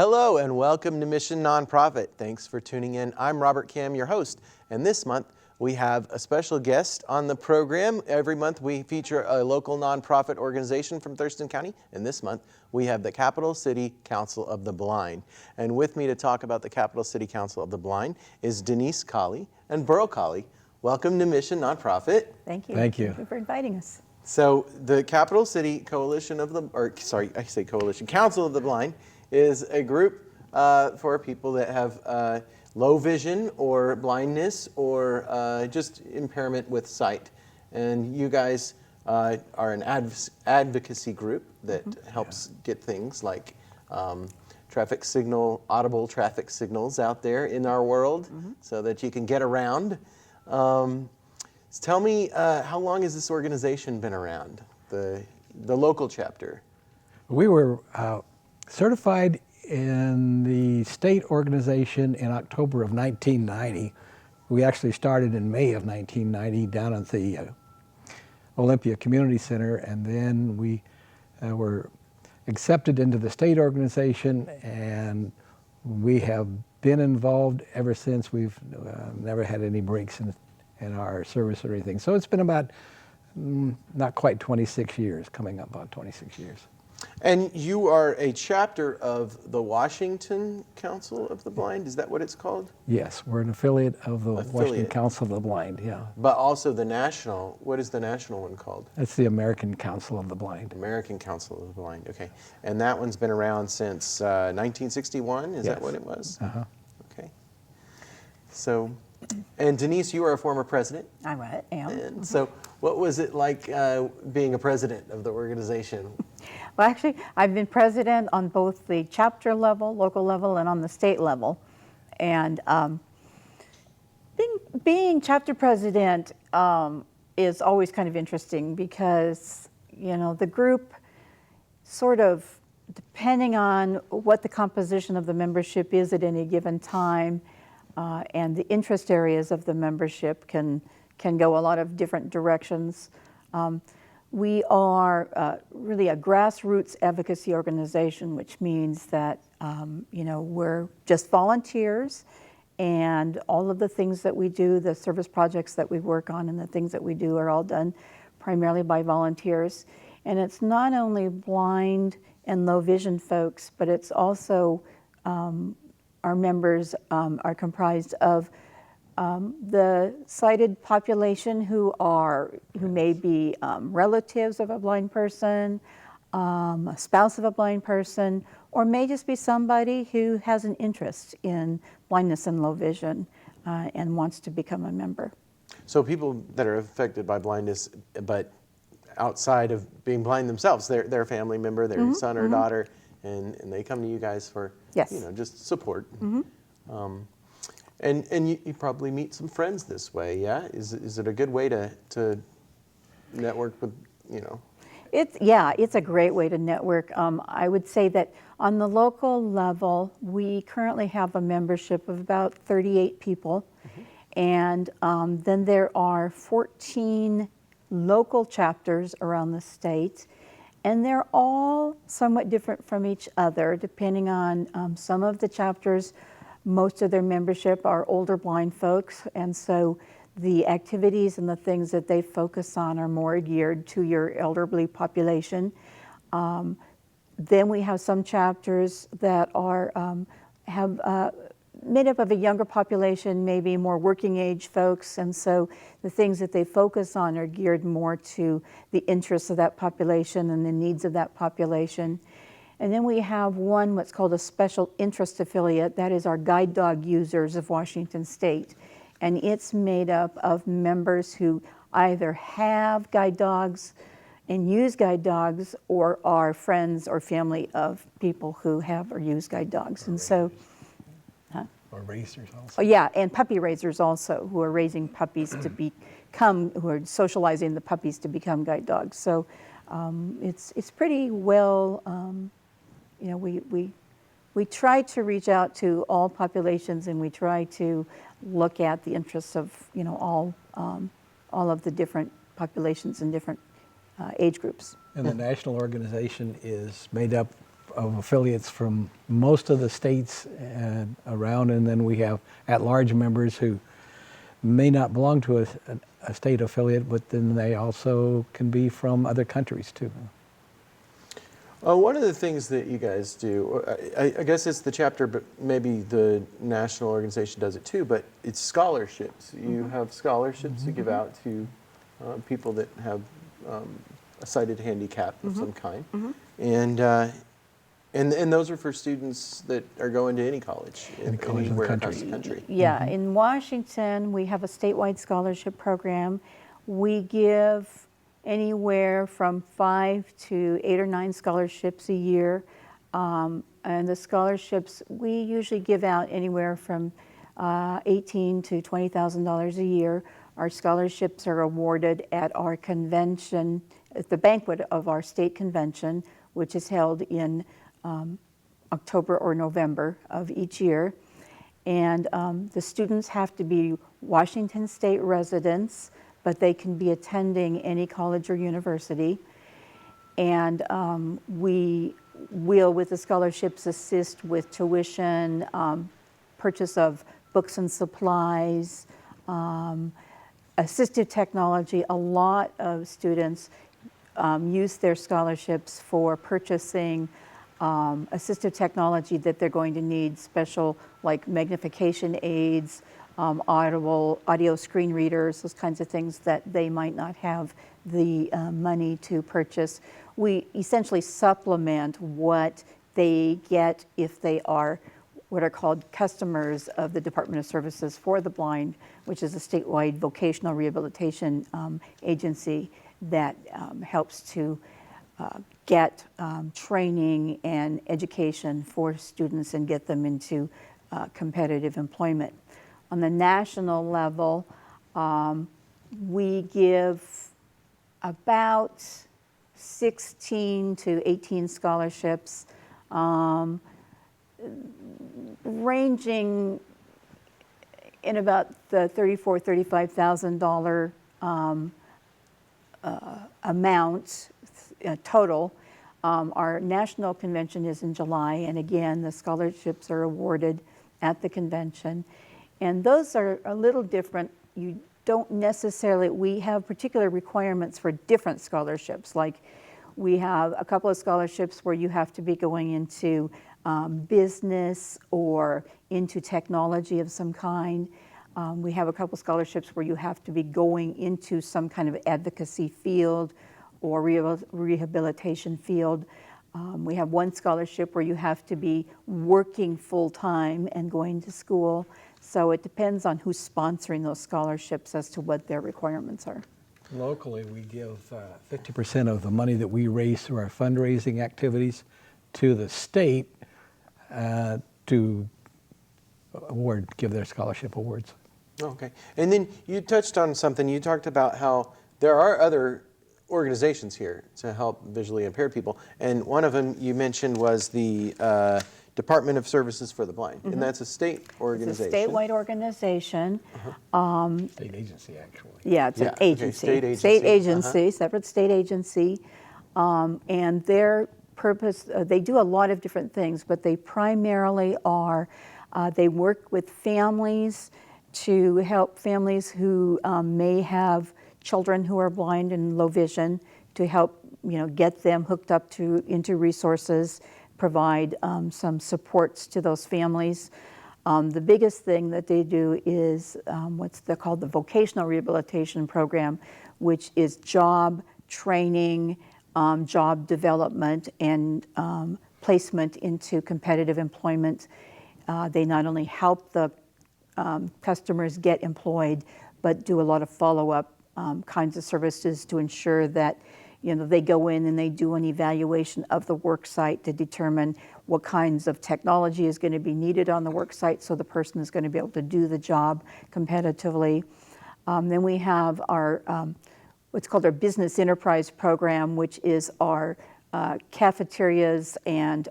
Hello and welcome to Mission Nonprofit. Thanks for tuning in. I'm Robert Kim, your host, and this month we have a special guest on the program. Every month we feature a local nonprofit organization from Thurston County, and this month we have the Capital City Council of the Blind. And with me to talk about the Capital City Council of the Blind is Denise Colley and Berl Colley. Welcome to Mission Nonprofit. Thank you. Thank you. Thank you for inviting us. So the Capital City Coalition of the, Council of the Blind is a group for people that have low vision or blindness or just impairment with sight. And you guys are an advocacy group that helps get things like audible traffic signals out there in our world so that you can get around. Tell me, how long has this organization been around, the local chapter? We were certified in the state organization in October of 1990. We actually started in May of 1990 down at the Olympia Community Center, and then we were accepted into the state organization, and we have been involved ever since. We've never had any breaks in our service or anything. So it's been about not quite 26 years, coming up on 26 years. And you are a chapter of the Washington Council of the Blind, is that what it's called? Yes, we're an affiliate of the Washington Council of the Blind, yeah. But also the national, what is the national one called? That's the American Council of the Blind. American Council of the Blind, okay. And that one's been around since 1961, is that what it was? Uh-huh. Okay. So, and Denise, you are a former president. I am. And so what was it like being a president of the organization? Well, actually, I've been president on both the chapter level, local level, and on the state level. And being chapter president is always kind of interesting because, you know, the group sort of, depending on what the composition of the membership is at any given time, and the interest areas of the membership can go a lot of different directions. We are really a grassroots advocacy organization, which means that you know, we're just volunteers, and all of the things that we do, the service projects that we work on and the things that we do are all done primarily by volunteers. And it's not only blind and low vision folks, but it's also our members are comprised of the sighted population who may be relatives of a blind person, a spouse of a blind person, or may just be somebody who has an interest in blindness and low vision and wants to become a member. So people that are affected by blindness, but outside of being blind themselves, they're a family member, their son or daughter, and they come to you guys for, you know, just support. And you probably meet some friends this way, yeah? Is it a good way to network with, you know? It's a great way to network. I would say that on the local level, we currently have a membership of about 38 people. And then there are 14 local chapters around the state. And they're all somewhat different from each other, depending on some of the chapters. Most of their membership are older blind folks, and so the activities and the things that they focus on are more geared to your elderly population. Then we have some chapters that are made up of a younger population, maybe more working age folks, and so the things that they focus on are geared more to the interests of that population and the needs of that population. And then we have what's called a special interest affiliate. That is our guide dog users of Washington State. And it's made up of members who either have guide dogs and use guide dogs or are friends or family of people who have or use guide dogs. And so, Or raisers also. Oh yeah, and puppy raisers also, who are raising puppies to become, who are socializing the puppies to become guide dogs. So it's pretty well, you know, we try to reach out to all populations, and we try to look at the interests of, you know, all of the different populations and different age groups. And the national organization is made up of affiliates from most of the states and around, and then we have at-large members who may not belong to a state affiliate, but then they also can be from other countries too. One of the things that you guys do, I guess it's the chapter, but maybe the national organization does it too, but it's scholarships. You have scholarships you give out to people that have a sighted handicap of some kind. And those are for students that are going to any college, college in the anywhere country. across the country. Yeah, in Washington, we have a statewide scholarship program. We give anywhere from 5 to 8 or 9 scholarships a year. And the scholarships, we usually give out anywhere from $18,000 to $20,000 a year. Our scholarships are awarded at our convention, at the banquet of our state convention, which is held in October or November of each year. And the students have to be Washington State residents, but they can be attending any college or university. And we will, with the scholarships, assist with tuition, purchase of books and supplies, assistive technology. A lot of students use their scholarships for purchasing assistive technology that they're going to need, special like magnification aids, audio screen readers, those kinds of things that they might not have the money to purchase. We essentially supplement what they get if they are what are called customers of the Department of Services for the Blind, which is a statewide vocational rehabilitation agency that helps to get training and education for students and get them into competitive employment. On the national level, we give about 16 to 18 scholarships, ranging in about the $34,000, $35,000 amount total. Our national convention is in July, and again, the scholarships are awarded at the convention. And those are a little different. You don't necessarily, we have particular requirements for different scholarships. Like we have a couple of scholarships where you have to be going into business or into technology of some kind. We have a couple scholarships where you have to be going into some kind of advocacy field or rehabilitation field. We have one scholarship where you have to be working full-time and going to school. So it depends on who's sponsoring those scholarships as to what their requirements are. Locally, we give 50% of the money that we raise through our fundraising activities to the state to give their scholarship awards. Okay. And then you touched on something. You talked about how there are other organizations here to help visually impaired people. And one of them you mentioned was the Department of Services for the Blind. And that's a state organization. It's a statewide organization. State agency, actually. Yeah, it's an okay, agency. state agency. State agency, separate state agency. And their purpose, they do a lot of different things, but they primarily are, they work with families to help families who may have children who are blind and low vision, to help get them hooked up into resources, provide some supports to those families. The biggest thing that they do is what's called the vocational rehabilitation program, which is job training, job development, and placement into competitive employment. They not only help the customers get employed, but do a lot of follow-up kinds of services to ensure that they go in and they do an evaluation of the work site to determine what kinds of technology is going to be needed on the work site so the person is going to be able to do the job competitively. Then we have our what's called our business enterprise program, which is our cafeterias and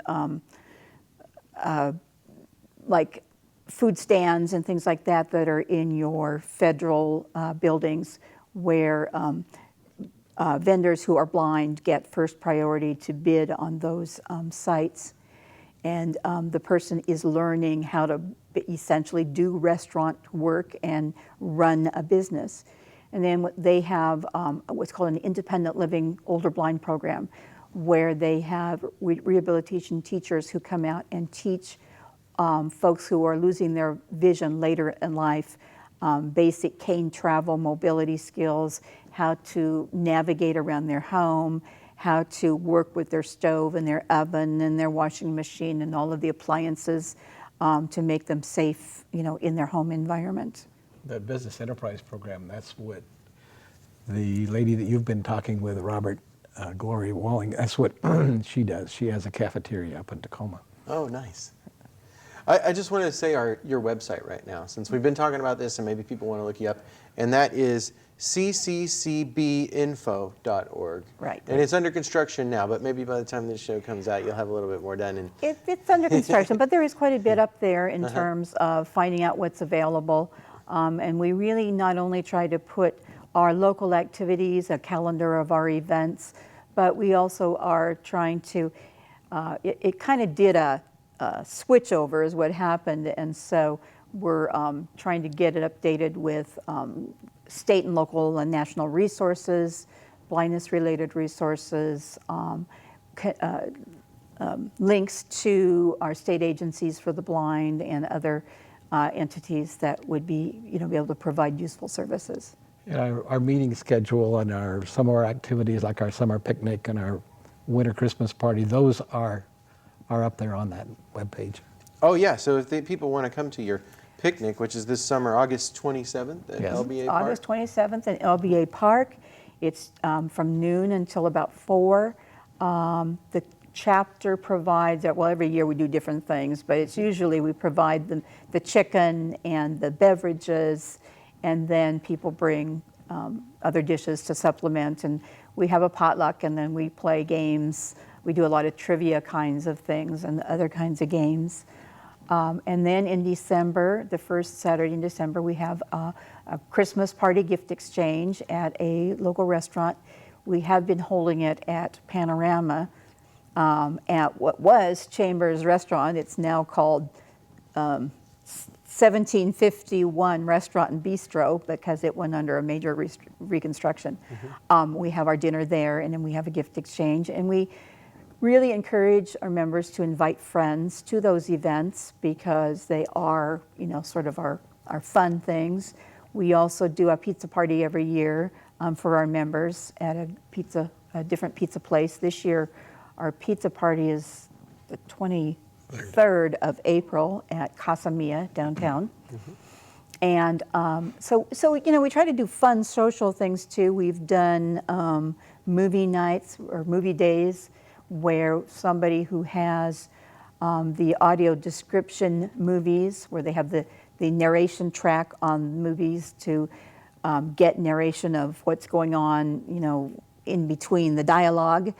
like food stands and things like that that are in your federal buildings, where vendors who are blind get first priority to bid on those sites. And the person is learning how to essentially do restaurant work and run a business. And then they have what's called an independent living older blind program, where they have rehabilitation teachers who come out and teach folks who are losing their vision later in life basic cane travel mobility skills, how to navigate around their home, how to work with their stove and their oven and their washing machine and all of the appliances to make them safe, in their home environment. The business enterprise program, that's what the lady that you've been talking with, Robert, Gloria Walling, that's what she does. She has a cafeteria up in Tacoma. Oh, nice. I just want to say your website right now, since we've been talking about this and maybe people want to look you up, and that is cccbinfo.org. Right. And it's under construction now, but maybe by the time this show comes out, you'll have a little bit more done. It's under construction, but there is quite a bit up there in terms of finding out what's available. And we really not only try to put our local activities, a calendar of our events, but we also are trying to, it kind of did a switch over is what happened, and so we're trying to get it updated with state and local and national resources, blindness-related resources, links to our state agencies for the blind and other entities that would be able to provide useful services. Our meeting schedule and some of our activities, like our summer picnic and our winter Christmas party, those are up there on that webpage. Oh, yeah. So if people want to come to your picnic, which is this summer, August 27th at Yes. LBA Park. August 27th at LBA Park. It's from noon until about 4. The chapter provides, well, every year we do different things, but it's usually we provide the chicken and the beverages, and then people bring other dishes to supplement. And we have a potluck, and then we play games. We do a lot of trivia kinds of things and other kinds of games. And then in December, the first Saturday in December, we have a Christmas party gift exchange at a local restaurant. We have been holding it at Panorama at what was Chambers Restaurant. It's now called 1751 Restaurant and Bistro because it went under a major reconstruction. We have our dinner there, and then we have a gift exchange. And we really encourage our members to invite friends to those events because they are, sort of our fun things. We also do a pizza party every year for our members at a different pizza place. This year, our pizza party is the 23rd of April at Casa Mia downtown. And so we try to do fun social things too. We've done movie nights or movie days where somebody who has the audio description movies, where they have the narration track on movies to get narration of what's going on, in between the dialogue.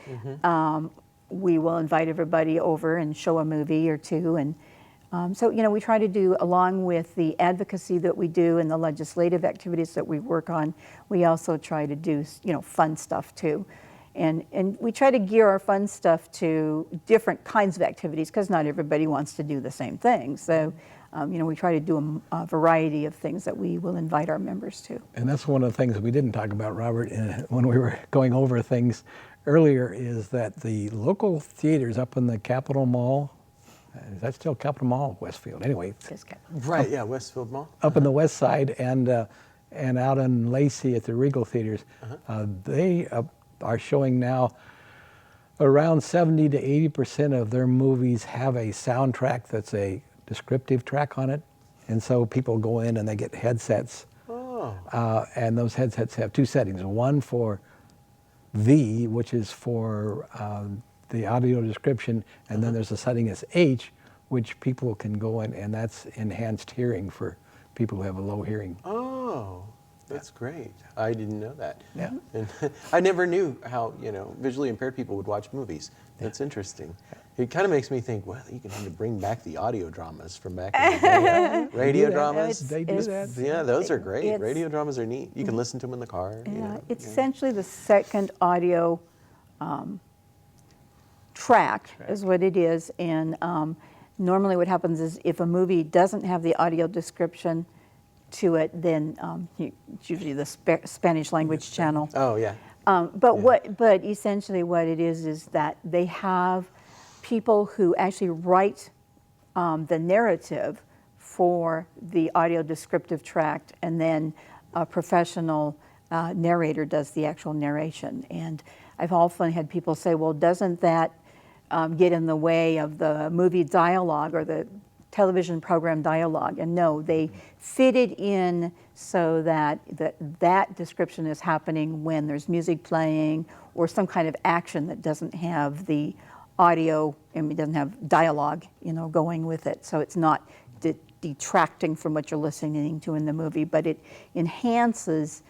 We will invite everybody over and show a movie or two. And so we try to do, along with the advocacy that we do and the legislative activities that we work on, we also try to do, fun stuff too. And we try to gear our fun stuff to different kinds of activities because not everybody wants to do the same thing. So, we try to do a variety of things that we will invite our members to. And that's one of the things we didn't talk about, Robert, when we were going over things earlier, is that the local theaters up in the Capitol Mall, is that still Capitol Mall, Westfield? Anyway. Right, yeah, Westfield Mall. Up in the west side and out in Lacey at the Regal Theaters, they are showing now around 70 to 80% of their movies have a soundtrack that's a descriptive track on it. And so people go in and they get headsets. And those headsets have two settings. One for V, which is for the audio description, and then there's a setting as H, which people can go in, and that's enhanced hearing for people who have a low hearing. Oh. That's great. I didn't know that. Yeah. And I never knew how, visually impaired people would watch movies. That's interesting. It kind of makes me think, well, you can need to bring back the audio dramas from back in the day. Radio dramas. They do that. Yeah, those are great. It's- Radio dramas are neat. You can listen to them in the car. Yeah, it's essentially the second audio track is what it is. And normally what happens is if a movie doesn't have the audio description to it, then it's usually the Spanish language channel. Oh, yeah. But essentially what it is that they have people who actually write the narrative for the audio descriptive tract, and then a professional narrator does the actual narration. And I've often had people say, well, doesn't that get in the way of the movie dialogue or the television program dialogue? And no, they fit it in so that that description is happening when there's music playing or some kind of action that doesn't have the audio, and it doesn't have dialogue, going with it. So it's not detracting from what you're listening to in the movie, but it enhances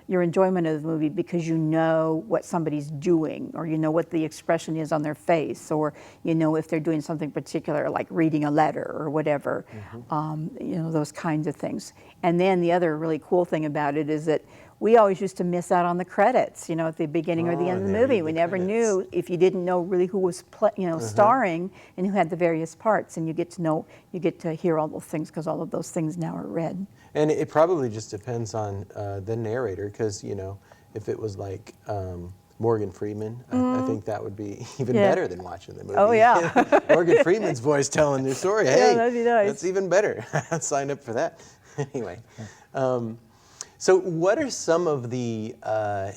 your enjoyment of the movie because you know what somebody's doing, or you know what the expression is on their face, or if they're doing something particular like reading a letter or whatever, those kinds of things. And then the other really cool thing about it is that we always used to miss out on the credits, at the beginning or the end of the movie. We never knew if you didn't know really who was starring and who had the various parts, and you get to hear all those things because all of those things now are read. And it probably just depends on the narrator, because, if it was like Morgan Freeman, I think that would be even better than watching the movie. Oh, yeah. Morgan Freeman's voice telling your story. Yeah, Hey, that'd be nice. That's even better. I'd sign up for that. Anyway, so what are some of the, kind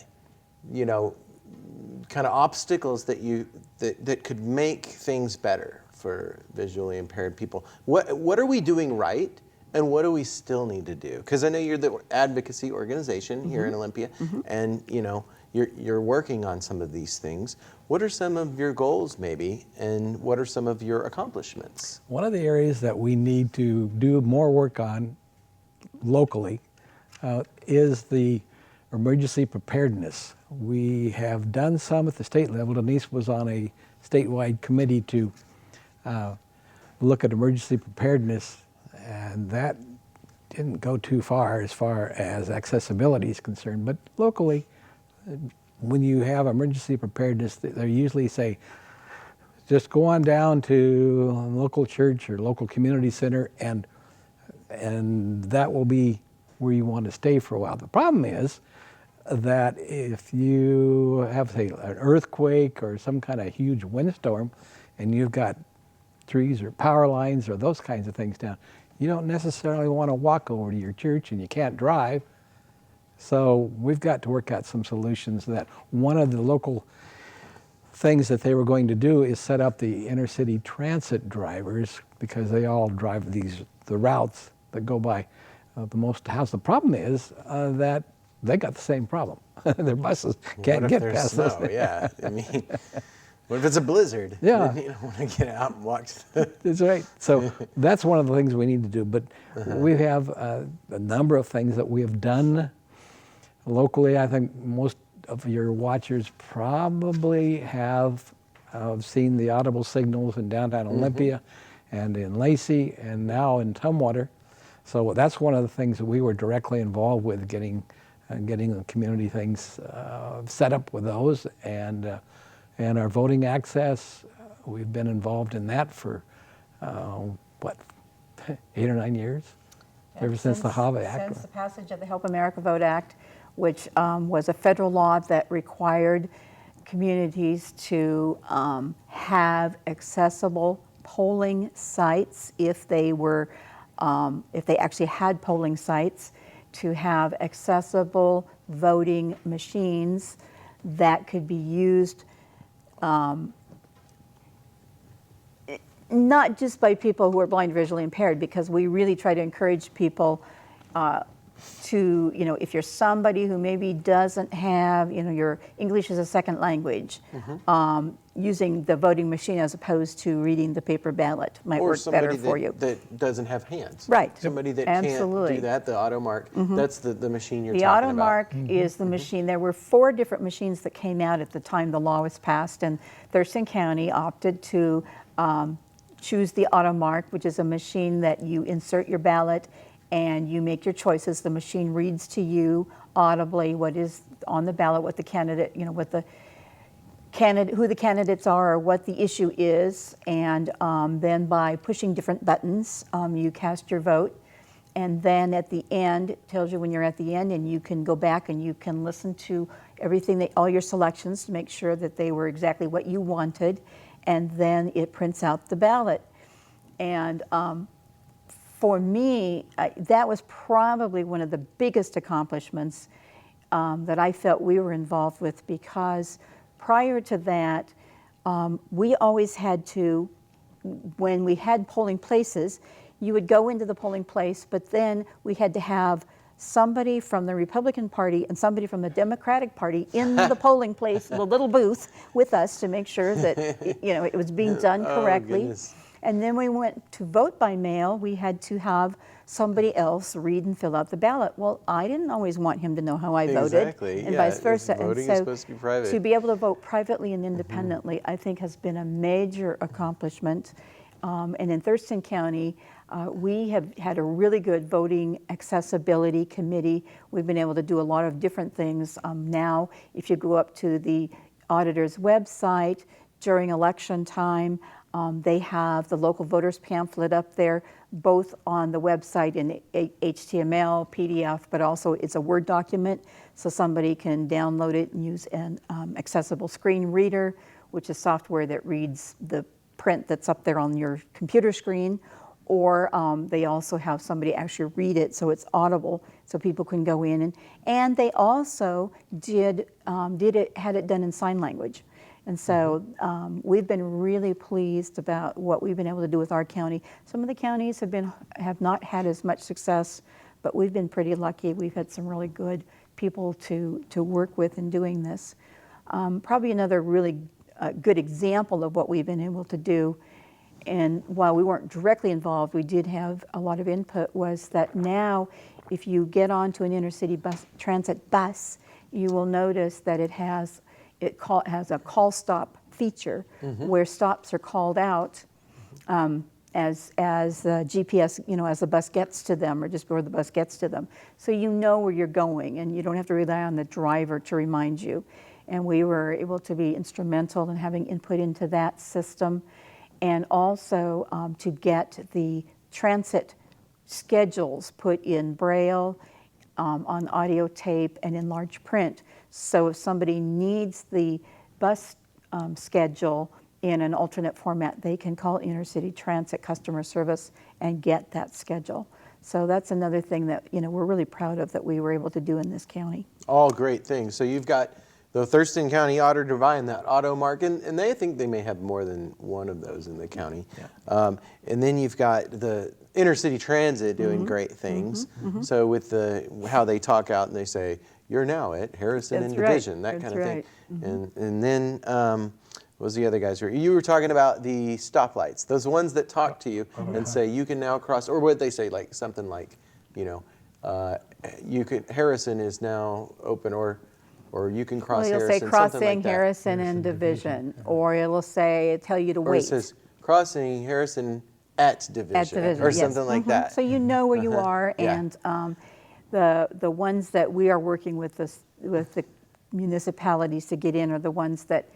of obstacles that could make things better for visually impaired people? What are we doing right? And what do we still need to do? Because I know you're the advocacy organization here in Olympia, and you're working on some of these things. What are some of your goals, maybe, and what are some of your accomplishments? One of the areas that we need to do more work on locally is the emergency preparedness. We have done some at the state level. Denise was on a statewide committee to look at emergency preparedness, and that didn't go too far as accessibility is concerned. But locally, when you have emergency preparedness, they usually say, just go on down to a local church or local community center, and that will be where you want to stay for a while. The problem is that if you have, say, an earthquake or some kind of huge windstorm, and you've got trees or power lines or those kinds of things down, you don't necessarily want to walk over to your church, and you can't drive. So we've got to work out some solutions. That one of the local things that they were going to do is set up the inner city transit drivers, because they all drive the routes that go by the most house. The problem is that they got the same problem. Their buses can't get past snow? this. Yeah, I mean, what if it's a blizzard? Yeah. You don't want to get out and walk. That's right. So that's one of the things we need to do. But we have a number of things that we have done locally. I think most of your watchers probably have seen the audible signals in downtown Olympia and in Lacey and now in Tumwater. So that's one of the things that we were directly involved with, getting the community things set up with those, and our voting access. We've been involved in that for 8 or 9 years, ever since the HAVA Act. Since the passage of the Help America Vote Act, which was a federal law that required communities to have accessible polling sites if they actually had polling sites, to have accessible voting machines that could be used not just by people who are blind or visually impaired, because we really try to encourage people to, if you're somebody who maybe doesn't have, your English as a second language, using the voting machine as opposed to reading the paper ballot might work better for you. That doesn't have hands. Right. Somebody that Absolutely. can't do that, the AutoMark, that's the machine you're The talking about. AutoMark is the machine. There were 4 different machines that came out at the time the law was passed, and Thurston County opted to choose the AutoMark, which is a machine that you insert your ballot and you make your choices. The machine reads to you audibly what is on the ballot, what the candidate, who the candidates are or what the issue is, and then by pushing different buttons, you cast your vote. And then at the end, it tells you when you're at the end, and you can go back and you can listen to everything, all your selections to make sure that they were exactly what you wanted, and then it prints out the ballot. And for me, that was probably one of the biggest accomplishments that I felt we were involved with, because prior to that, we always had to, when we had polling places, you would go into the polling place, but then we had to have somebody from the Republican Party and somebody from the Democratic Party in the polling place, the little booth, with us to make sure that it was being done correctly. Goodness. And then we went to vote by mail. We had to have somebody else read and fill out the ballot. Well, I didn't always want him to know how I voted, Exactly. and Yeah, vice versa. voting is supposed to be private. To be able to vote privately and independently, I think has been a major accomplishment. And in Thurston County, we have had a really good voting accessibility committee. We've been able to do a lot of different things. Now, if you go up to the auditor's website during election time, they have the local voters pamphlet up there, both on the website in HTML, PDF, but also it's a Word document, so somebody can download it and use an accessible screen reader, which is software that reads the print that's up there on your computer screen, or they also have somebody actually read it so it's audible, so people can go in. And they also had it done in sign language. And so we've been really pleased about what we've been able to do with our county. Some of the counties have not had as much success, but we've been pretty lucky. We've had some really good people to work with in doing this. Probably another really good example of what we've been able to do, and while we weren't directly involved, we did have a lot of input, was that now if you get onto an intercity transit bus, you will notice that it has a call stop feature where stops are called out as the GPS, as the bus gets to them or just before the bus gets to them. So you know where you're going and you don't have to rely on the driver to remind you. And we were able to be instrumental in having input into that system, and also to get the transit schedules put in Braille, on audio tape, and in large print. So if somebody needs the bus schedule in an alternate format, they can call Intercity Transit customer service and get that schedule. So that's another thing that we're really proud of that we were able to do in this county. All great things. So you've got the Thurston County Auditor and that AutoMark, and they think they may have more than one of those in the county. Yeah. And then you've got the Intercity Transit doing great things. So with how they talk out and they say, "You're now at Harrison and Division," that kind of thing. And then what was the other guys? You were talking about the stoplights, those ones that talk to you and say you can now cross, or what they say, like something like, Harrison is now open, or you can cross Harrison. It'll say crossing Harrison and Division, or it'll tell you to wait. Or it says crossing Harrison at Division, or something like that. So you know where you are, and the ones that we are working with the municipalities to get in are the ones that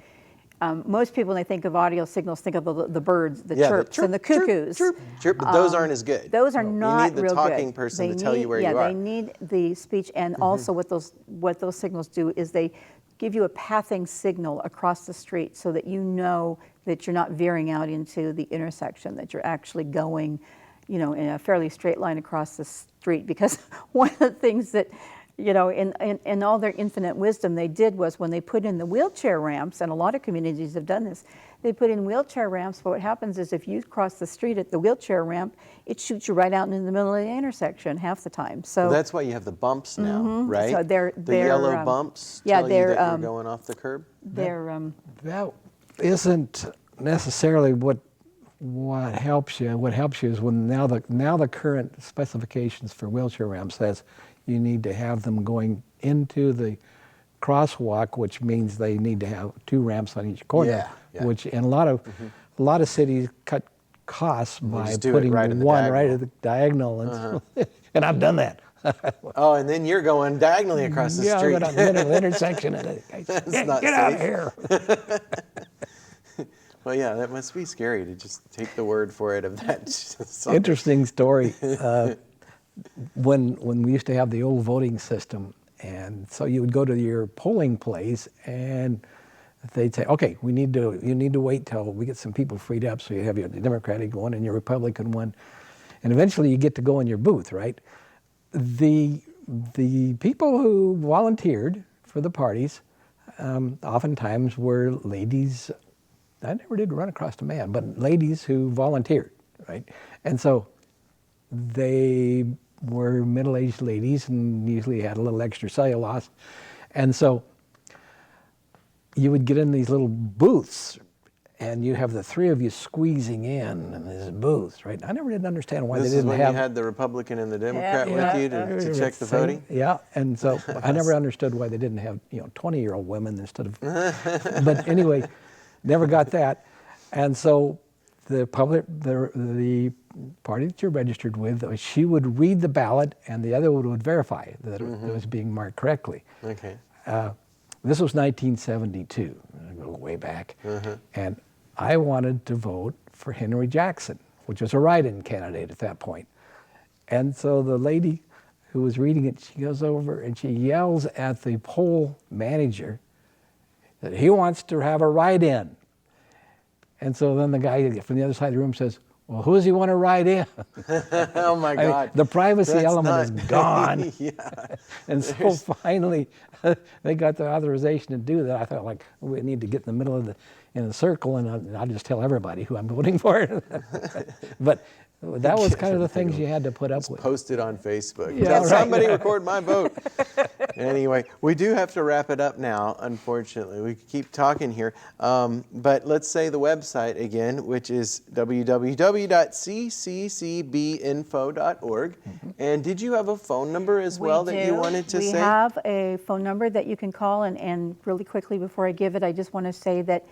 most people, when they think of audio signals, think of the birds, the chirps, and the cuckoos. Chirp, but those aren't as good. Those are not real good. You need the talking person to tell you where you are. Yeah, they need the speech, and also what those signals do is they give you a pathing signal across the street so that you know that you're not veering out into the intersection, that you're actually going, in a fairly straight line across the street. Because one of the things that you know, in all their infinite wisdom, they did was when they put in the wheelchair ramps, and a lot of communities have done this, they put in wheelchair ramps, but what happens is if you cross the street at the wheelchair ramp, it shoots you right out into the middle of the intersection half the time. So Well, that's why you have the bumps now, right? So they're yellow bumps yeah, tell you that you're going off the curb? they're That isn't necessarily what helps you. What helps you is when now the current specifications for wheelchair ramps says you need to have them going into the crosswalk, which means they need to have 2 ramps on each corner. Yeah, yeah. Which in a lot of cities cut costs by just do it putting right in the one right diagonal. at the diagonal, and, and I've done that. Oh, and then you're going diagonally across the Yeah, street. I'm in the middle of the intersection, and get not out of safe. here. Well, yeah, that must be scary to just take the word for it of that. song. Interesting story. When we used to have the old voting system, and so you would go to your polling place, and they'd say, "Okay, you need to wait till we get some people freed up, so you have your Democratic one and your Republican one, and eventually you get to go in your booth, right?" The people who volunteered for the parties oftentimes were ladies. I never did run across a man, but ladies who volunteered, right? And so they were middle-aged ladies and usually had a little extra cellulose. And so you would get in these little booths and you have the 3 of you squeezing in this booth, right? I never did understand why This they is didn't when have... you had the Republican and the Democrat Yeah. with you to check the voting? Yeah, and so I never understood why they didn't have 20-year-old women instead of... But anyway, never got that. And so the party that you're registered with, she would read the ballot and the other would verify that it was being marked correctly. Okay. This was 1972, I go way back, and I wanted to vote for Henry Jackson, which was a write-in candidate at that point. And so the lady who was reading it, she goes over and she yells at the poll manager that he wants to have a write-in. And so then the guy from the other side of the room says, "Well, who does he want to write in?" Oh my I mean, God. the privacy That's element is gone. Yeah. And so finally, they got the authorization to do that. I thought, like, we need to get in the middle of in a circle, and I'll just tell everybody who I'm voting for. But that was kind of the things you had to put up with. Post it on Facebook. Yeah, Let right. somebody record my vote. Anyway, we do have to wrap it up now, unfortunately. We could keep talking here. But let's say the website again, which is www.cccbinfo.org. And did you have a phone number as well that you wanted to say? We have a phone number that you can call, and really quickly before I give it, I just want to say that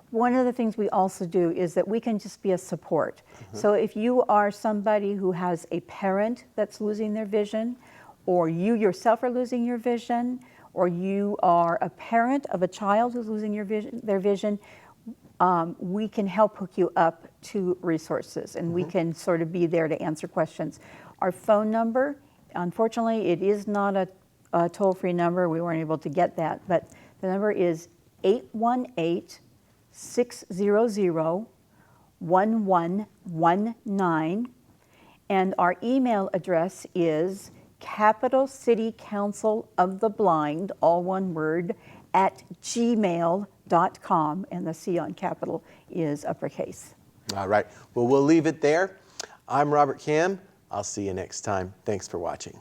one of the things we also do is that we can just be a support. So if you are somebody who has a parent that's losing their vision, or you yourself are losing your vision, or you are a parent of a child who's losing their vision, we can help hook you up to resources, and we can sort of be there to answer questions. Our phone number, unfortunately, it is not a toll-free number. We weren't able to get that, but the number is 818-600-1119, and our email address is Capital City Council of the Blind, all one word, @gmail.com, and the C on capital is uppercase. All right. Well, we'll leave it there. I'm Robert Kam. I'll see you next time. Thanks for watching.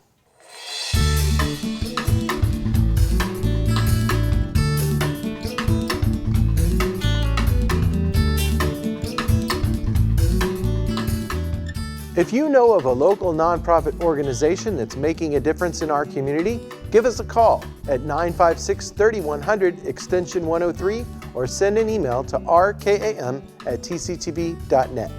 If you know of a local nonprofit organization that's making a difference in our community, give us a call at 956-3100 extension 103 or send an email to rkam@tctv.net.